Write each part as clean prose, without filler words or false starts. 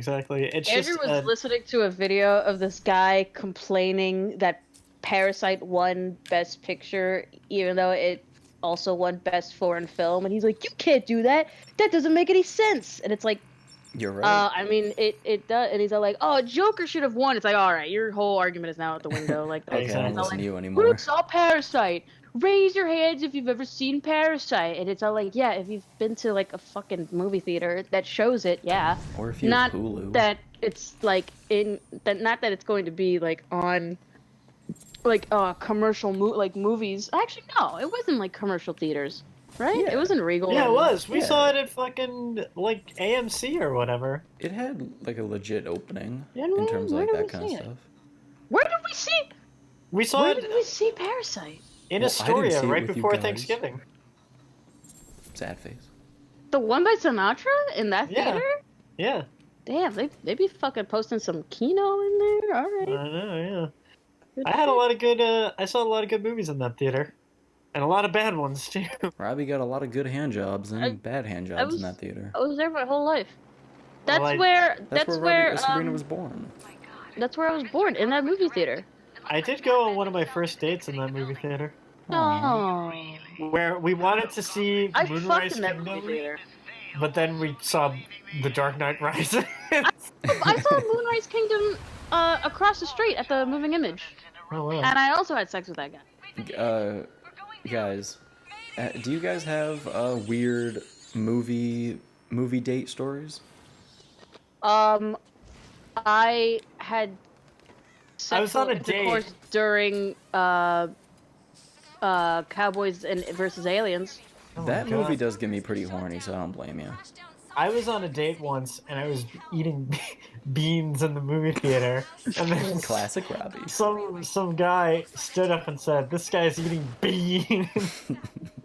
exactly. It's Andrew just was listening to a video of this guy complaining that Parasite won Best Picture, even though it also won Best Foreign Film, and he's like, "You can't do that. That doesn't make any sense." And it's like, You're right. I mean, it does. And he's all like, "Oh, Joker should have won." It's like, all right, your whole argument is now out the window. Like, Okay, I don't Exactly. listen to you who anymore. saw Parasite? Raise your hands if you've ever seen Parasite. And it's all like, yeah, if you've been to like a fucking movie theater that shows it, yeah. Or if you have Not Hulu. that it's like not that it's going to be like on like commercial movies. Actually, no, it wasn't like commercial theaters, right? Yeah. It wasn't Regal. Yeah, it was. We Yeah. saw it at fucking like AMC or whatever. It had like a legit opening Didn't in we? terms of Where like did that we kind of see it? stuff. Where did we see? We saw Where it did we see Parasite? in Well, I didn't see Astoria it right with you before guys. Thanksgiving. Sad face. The one by Sinatra in that Yeah. theater? Yeah, Damn, they be fucking posting some Kino in there. All I right. know. Good Yeah, I had a shit. lot of good. I saw a lot of good movies in that theater, and a lot of bad ones too. Robbie got a lot of good hand jobs and bad hand jobs in that theater. I was there my whole life. That's Well, where That's where Sabrina was born. that's where I was born, in that movie theater. I did go on one of my first dates in that movie theater, Oh, where we wanted to see I fucked Moonrise in that movie Kingdom, theater. but then we saw The Dark Knight Rises. I saw Moonrise Kingdom across the street at the Moving Image, Oh wow. and I also had sex with that guy. Guys, do you guys have weird movie date stories? I had I was on sexual a date. intercourse during Cowboys and versus Aliens. Oh my That God. movie does get me pretty horny, so I don't blame you. I was on a date once, and I was eating beans in the movie theater, and then Classic Robbie. some guy stood up and said, "This guy's eating beans."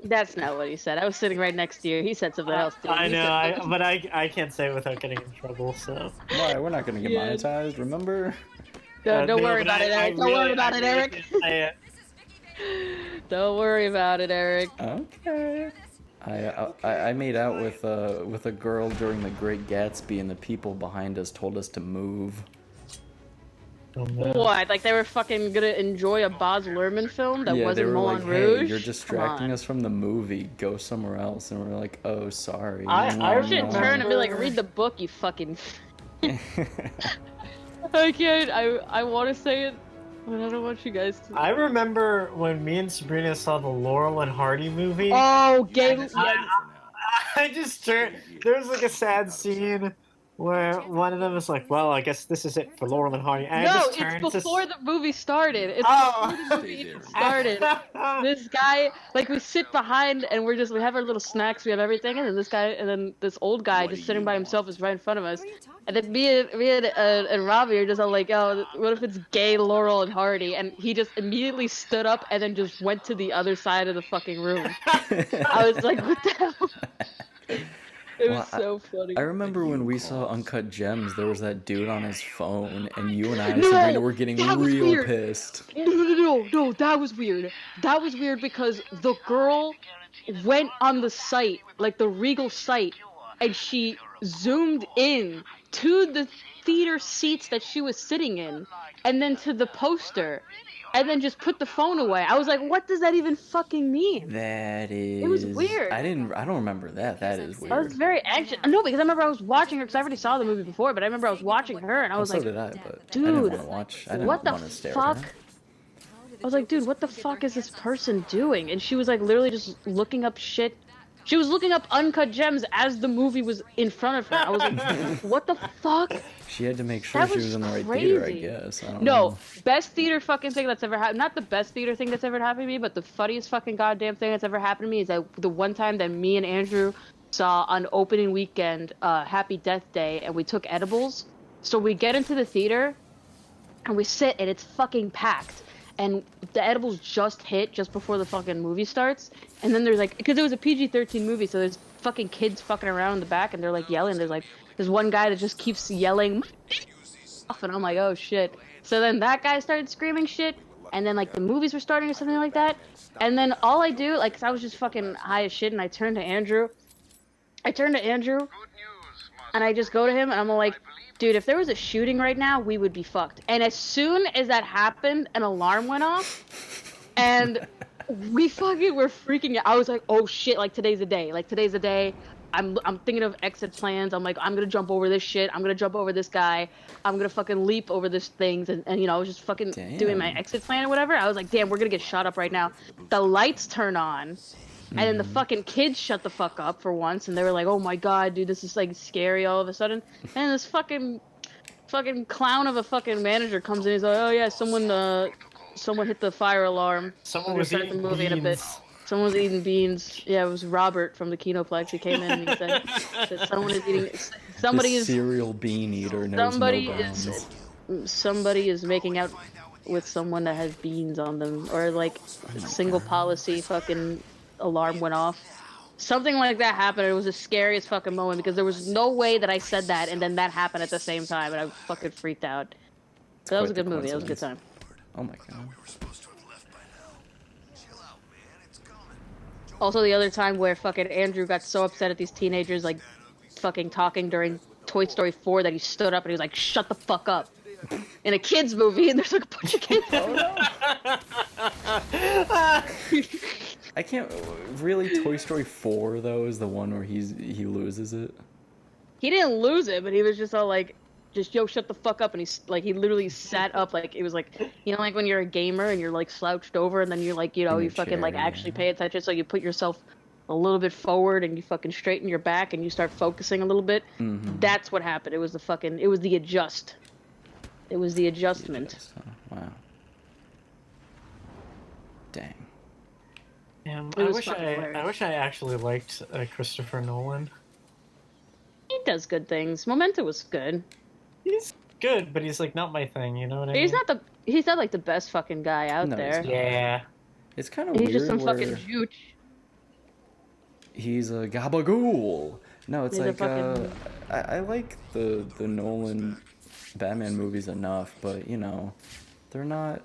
That's not what he said. I was sitting right next to you. He said something else. Too. I He know, said- but I can't say it without getting in trouble. So Why? We're not gonna get Yeah. monetized, remember? Don't No, worry but about it, I Eric. Don't worry about it, really Eric. can't say it. Don't worry about it, Eric. Okay. I made out with a girl during The Great Gatsby, and the people behind us told us to move. Oh, man. What? Like they were fucking gonna enjoy a Baz Luhrmann film that Yeah, they wasn't were Moulin like, Rouge? "Hey, you're Come distracting on. us from the movie. Go somewhere else." And we're like, "Oh, sorry." I You should No. turn and be like, read the book, you fucking. I can't. I want to say it, but I don't want you guys to. I remember when me and Sabrina saw the Laurel and Hardy movie. Oh, gay. I just turned. There was like a sad scene where one of them was like, "Well, I guess this is it for Laurel and Hardy." And I No, just turned it's before the movie started. It's Oh. before the movie even started. This guy, like, we sit behind and we have our little snacks, we have everything, and then this old guy just sitting by himself is right in front of us. And then me and Robbie are just all like, "Oh, what if it's gay Laurel and Hardy?" And he just immediately stood up and then just went to the other side of the fucking room. I was like, "What the hell?" It was so funny. I remember when we saw Uncut Gems, there was that dude on his phone, and you and I, No, Sabrina, were getting that was real weird. pissed. No, that was weird. That was weird because the girl went on the site, like the Regal site, and she zoomed in to the theater seats that she was sitting in, and then to the poster, and then just put the phone away. I was like, what does that even fucking mean? That is. It was weird. I don't remember that. That is weird. I was very anxious. No, because I remember I was watching her, because I already saw the movie before, but I remember I was watching her, and I was so like, did I, but I dude, didn't want to watch. I didn't what the want to stare fuck? at her. I was like, dude, what the fuck is this person doing? And she was like literally just looking up shit. She was looking up Uncut Gems as the movie was in front of her. I was like, what the fuck? She had to make sure That she was was in the right theater, I crazy. guess. I don't No, know. best theater fucking thing that's ever happened. Not the best theater thing that's ever happened to me, but the funniest fucking goddamn thing that's ever happened to me is that the one time that me and Andrew saw on opening weekend Happy Death Day, and we took edibles. So we get into the theater, and we sit, and it's fucking packed. And the edibles just hit just before the fucking movie starts. And then there's like, because it was a PG-13 movie, so there's fucking kids fucking around in the back, and they're like yelling. There's one guy that just keeps yelling, and I'm like, oh shit. So then that guy started screaming shit, and then like the movies were starting or something like that. And then all I do, like, 'cause I was just fucking high as shit, and I turned to Andrew. And I just go to him and I'm like, dude, if there was a shooting right now, we would be fucked. And as soon as that happened, an alarm went off, and we fucking were freaking out. I was like, oh shit, like today's the day. Like today's the day. I'm thinking of exit plans. I'm like, I'm gonna jump over this shit. I'm gonna jump over this guy. I'm gonna fucking leap over this things. And you know, I was just fucking doing my exit plan or whatever. I was like, damn, we're gonna get shot up right now. The lights turn on. And then the fucking kids shut the fuck up for once, and they were like, "Oh my god, dude, this is like scary all of a sudden." And this fucking clown of a fucking manager comes in. He's like, "Oh yeah, someone hit the fire alarm. Someone was eating movie in a bit. Someone was eating beans." Yeah, it was Robert from the Kinoplex. He came in and he said someone is eating. Somebody is serial bean eater. Somebody is making out with someone that has beans on them, or like single policy fucking alarm went off. Something like that happened. It was the scariest fucking moment because there was no way that I said that and then that happened at the same time, and I fucking freaked out. But that was a good movie. That was a good time. Oh my god. Also, the other time where fucking Andrew got so upset at these teenagers like fucking talking during Toy Story 4 that he stood up and he was like, "Shut the fuck up." In a kids movie, and there's like a bunch of kids. I can't really. Toy Story 4 though is the one where he loses it. He didn't lose it, but he was just all like, "Just yo, shut the fuck up," and he literally sat up like it was like, you know, like when you're a gamer and you're like slouched over and then you're like, you know, you fucking like actually pay attention, so you put yourself a little bit forward and you fucking straighten your back and you start focusing a little bit. That's what happened. It was the adjust. It was the adjustment. Wow. Dang. I wish I actually liked Christopher Nolan. He does good things. Memento was good. He's good, but he's like not my thing. You know what I mean? He's not like the best fucking guy out there. Yeah. It's kind of weird. He's just some fucking jooch. He's a gabagool. No, it's like I like the Nolan Batman movies enough, but you know, they're not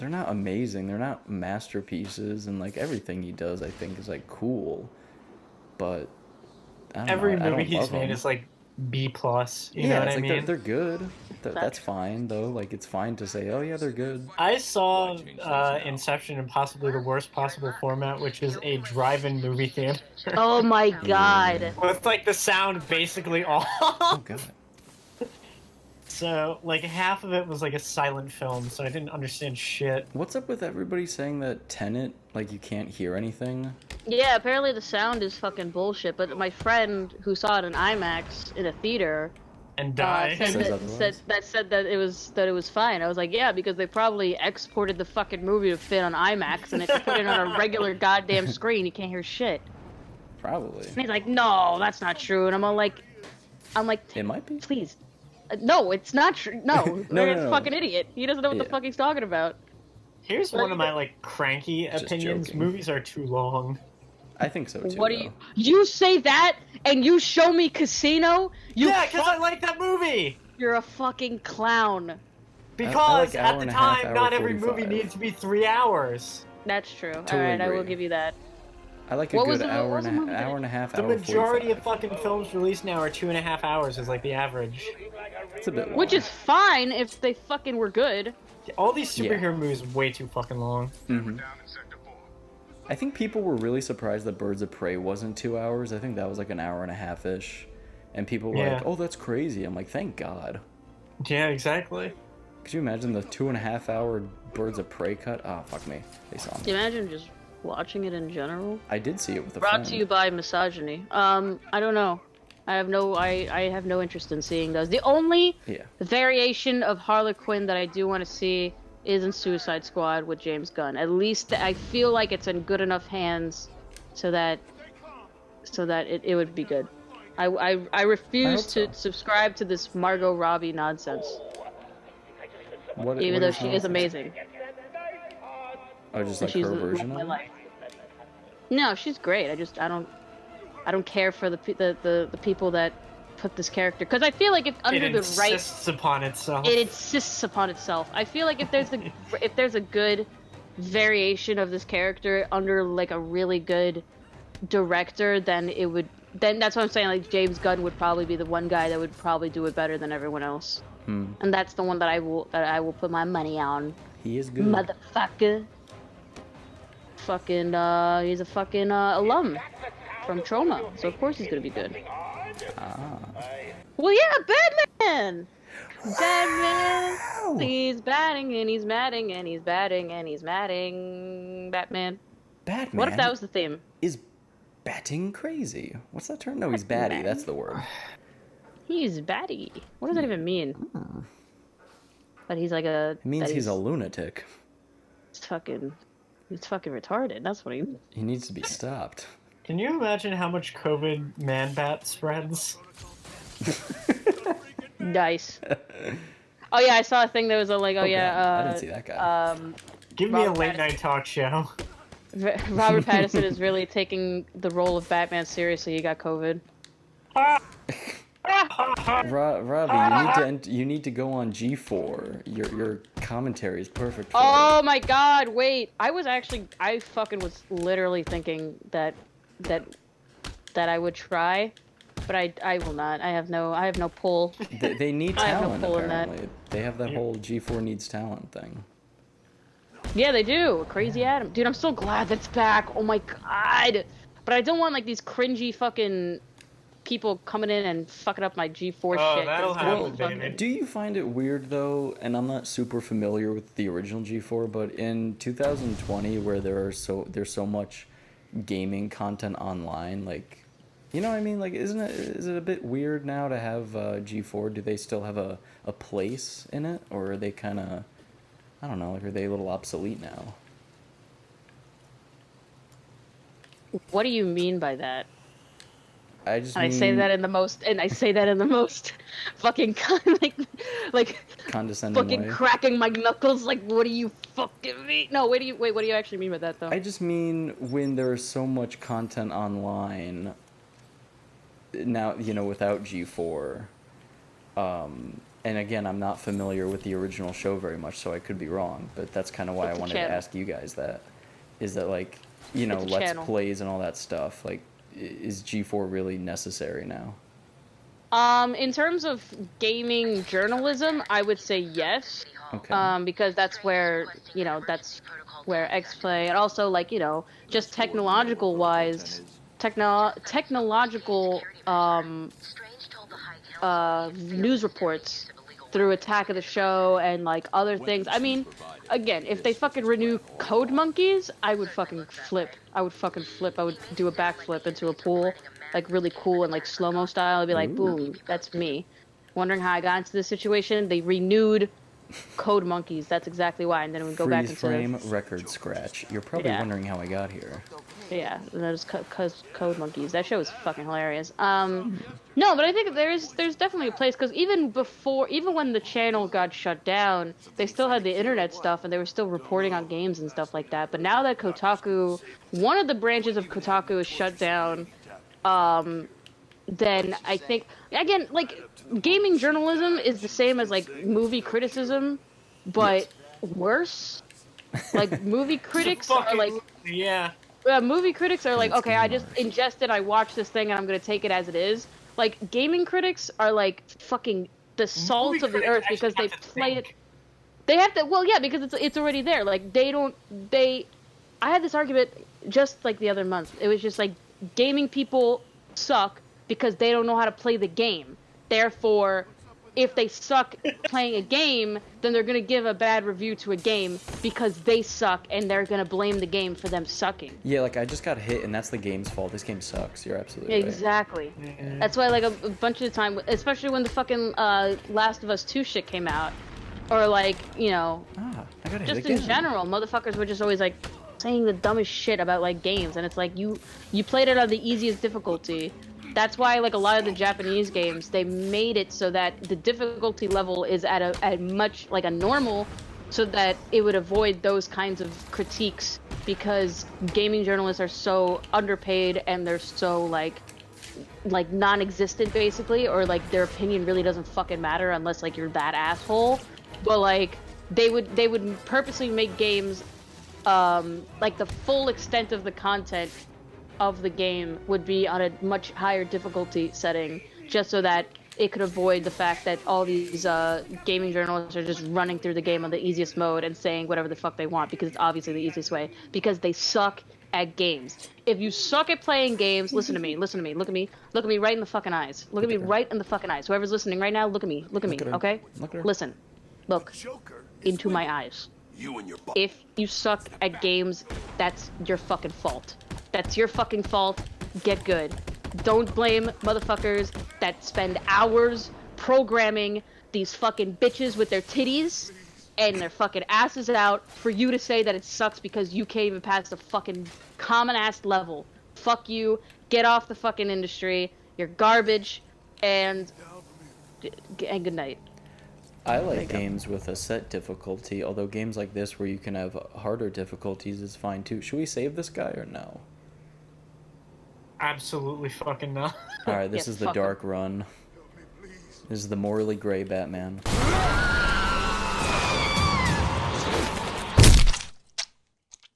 amazing. They're not masterpieces, and like everything he does, I think is like cool. But every movie he's made is like B+. You know what I mean? They're good. That's fine though. Like it's fine to say, oh yeah, they're good. I saw Inception in possibly the worst possible format, which is a drive-in movie theater. Oh my god. With like the sound basically off. Oh god. So, like, half of it was, like, a silent film, so I didn't understand shit. What's up with everybody saying that Tenet, like, you can't hear anything? Yeah, apparently the sound is fucking bullshit, but my friend who saw it in IMAX in a theater... And died. Said that it was fine. I was like, yeah, because they probably exported the fucking movie to fit on IMAX, and if you put it on a regular goddamn screen, you can't hear shit. Probably. And he's like, no, that's not true, and I'm like... It might be. Please. No, it's not true. No, no. Fucking idiot. He doesn't know what the fuck he's talking about. Here's one of my like cranky opinions. Joking. Movies are too long. I think so too. What do you say that and you show me Casino? Yeah, because I like that movie. You're a fucking clown. Because at the time, not every movie needed to be 3 hours. That's true. Totally All right, agree. I will give you that. I like a good hour and a half. The majority of fucking films released now are 2.5 hours is like the average. It's a bit long. Which is fine if they fucking were good. All these superhero movies are way too fucking long. I think people were really surprised that Birds of Prey wasn't 2 hours. I think that was like an hour and a half-ish. And people were like, oh, that's crazy. I'm like, thank God. Yeah, exactly. Could you imagine the 2.5 hour Birds of Prey cut? Oh, fuck me. They saw me. Imagine just watching it in general. I did see it with a friend. friend. Brought to you by misogyny. I don't know. I have no interest in seeing those. The only variation of Harley Quinn that I do want to see is in Suicide Squad with James Gunn. At least I feel like it's in good enough hands so that it would be good. I refuse to subscribe to this Margot Robbie nonsense. Even though she is amazing. Oh, just like her version of it? No, she's great. I don't care for the people that put this character, because I feel like if under the right, it insists upon itself. I feel like if there's a good variation of this character under like a really good director, then it would then that's what I'm saying. Like James Gunn would probably be the one guy that would probably do it better than everyone else. And that's the one that I will put my money on. He is good. Motherfucker. Fucking he's a fucking alum from Trauma, so of course he's gonna be good. Well, yeah, Batman. Batman. He's batting and he's matting and he's batting and he's matting. Batman. Batman. What if that was the theme? Is batting crazy? What's that term? No, he's batty. That's the word. He's batty. What does that even mean? But he's like a. It means he's a lunatic. He's fucking retarded. That's what he. He needs to be stopped. Can you imagine how much COVID man-bat spreads? Nice. Oh yeah, I saw a thing that was like, I didn't see that guy. Give me a late-night talk show. Robert Pattinson is really taking the role of Batman seriously. He got COVID. Robbie, you need to go on G4. Your commentary is perfect for Oh it. my God! Wait, I fucking was literally thinking that I would try, but I will not. I have no pull. They need I have no talent pull in that. apparently. They have that whole G4 needs talent thing. Yeah, they do. Crazy Adam, dude. I'm so glad that's back. Oh my God! But I don't want like these cringy fucking people coming in and fucking up my G4 shit. That'll happen, baby. Do you find it weird though, and I'm not super familiar with the original G4, but in 2020 where there's so much gaming content online, like, you know what I mean? Like, is it a bit weird now to have G4? Do they still have a place in it, or are they kind of, I don't know, like, are they a little obsolete now? What do you mean by that? I just I say that in the most fucking like condescending fucking way. cracking my knuckles. Like, what do you fucking mean? No, what do you actually mean by that though? I just mean when there's so much content online now, you know, without G4. And again, I'm not familiar with the original show very much, so I could be wrong. But that's kind of why I wanted to ask you guys that. Is that, like, you know, Let's Plays and all that stuff, like, is G4 really necessary now? In terms of gaming journalism, I would say yes. Okay. Because that's where, you know, X-Play, and also, like, you know, just technological news reports through Attack of the Show and, like, other things. I mean, again, if they fucking renew Code Monkeys, I would fucking flip. I would do a backflip into a pool, like, really cool and, like, slow-mo style. I'd be like, boom, that's me. Wondering how I got into this situation. They renewed Code Monkeys. That's exactly why. And then we go back into frame record scratch. You're probably wondering how I got here. Yeah, that was Code Monkeys. That show was fucking hilarious. No, but I think there's definitely a place, because even when the channel got shut down, they still had the internet stuff, and they were still reporting on games and stuff like that. But now that Kotaku, one of the branches of Kotaku is shut down, then I think, again, like, gaming journalism is the same as, like, movie criticism, but worse. Like, movie critics are like... Yeah. Movie critics are like, okay, I just ingested, I watched this thing, and I'm gonna take it as it is. Like, gaming critics are like fucking the salt of the earth, because they play it. They have to, well, yeah, because it's already there. Like, I had this argument just like the other month. It was just like, gaming people suck because they don't know how to play the game. Therefore, if they suck playing a game, then they're going to give a bad review to a game because they suck, and they're going to blame the game for them sucking. Yeah, like, I just got hit, and that's the game's fault. This game sucks. You're absolutely right. Exactly. That's why, like, a bunch of the time, especially when the fucking Last of Us 2 shit came out, or, like, you know, I got hit just again. in general, motherfuckers were just always, like, saying the dumbest shit about, like, games, and it's like, you played it on the easiest difficulty. That's why, like, a lot of the Japanese games, they made it so that the difficulty level is at a much, like, a normal, so that it would avoid those kinds of critiques, because gaming journalists are so underpaid, and they're so, like non-existent, basically, or, like, their opinion really doesn't fucking matter unless, like, you're that asshole. But, like, they would purposely make games, like, the full extent of the content of the game would be on a much higher difficulty setting, just so that it could avoid the fact that all these gaming journalists are just running through the game on the easiest mode and saying whatever the fuck they want because it's obviously the easiest way, because they suck at games. If you suck at playing games, listen to me, look at me right in the fucking eyes. Look at me right in the fucking eyes. Whoever's listening right now, look at me, okay? Listen, look into my eyes. If you suck at games, that's your fucking fault. That's your fucking fault. Get good. Don't blame motherfuckers that spend hours programming these fucking bitches with their titties and their fucking asses out for you to say that it sucks because you can't even pass the fucking common ass level. Fuck you. Get off the fucking industry. You're garbage. And good night. I like games with a set difficulty, although games like this where you can have harder difficulties is fine too. Should we save this guy or no? Absolutely fucking not. Alright, this is the dark run. This is the morally gray Batman.